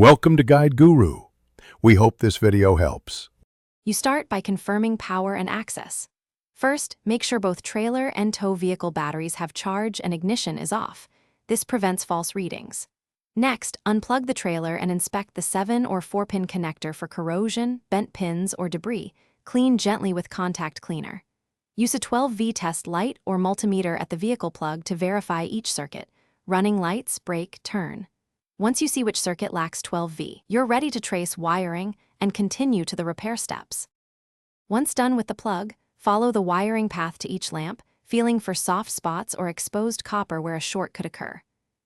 Welcome to Guide Guru. We hope this video helps. You start by confirming power and access. First, make sure both trailer and tow vehicle batteries have charge and ignition is off. This prevents false readings. Next, unplug the trailer and inspect the 7 or 4-pin connector for corrosion, bent pins, or debris. Clean gently with contact cleaner. Use a 12V test light or multimeter at the vehicle plug to verify each circuit. Running lights, brake, turn. Once you see which circuit lacks 12V, you're ready to trace wiring and continue to the repair steps. Once done with the plug, follow the wiring path to each lamp, feeling for soft spots or exposed copper where a short could occur.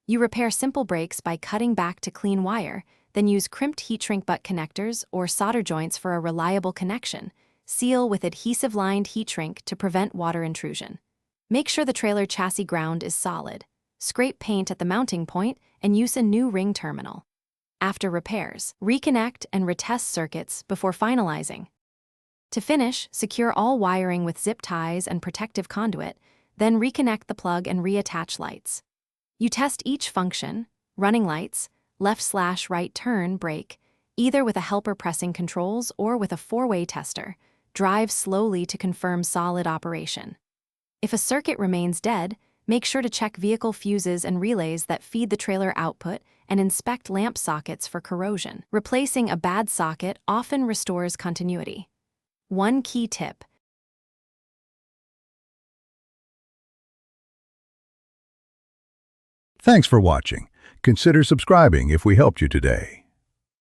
You repair simple breaks by cutting back to clean wire, then use crimped heat shrink butt connectors or solder joints for a reliable connection. Seal with adhesive-lined heat shrink to prevent water intrusion. Make sure the trailer chassis ground is solid. Scrape paint at the mounting point and use a new ring terminal. After repairs, reconnect and retest circuits before finalizing. To finish, secure all wiring with zip ties and protective conduit, then reconnect the plug and reattach lights. You test each function, running lights, left/right turn, brake, either with a helper pressing controls or with a 4-way tester. Drive slowly to confirm solid operation. If a circuit remains dead, make sure to check vehicle fuses and relays that feed the trailer output and inspect lamp sockets for corrosion. Replacing a bad socket often restores continuity. One key tip: Thanks for watching. Consider subscribing if we helped you today.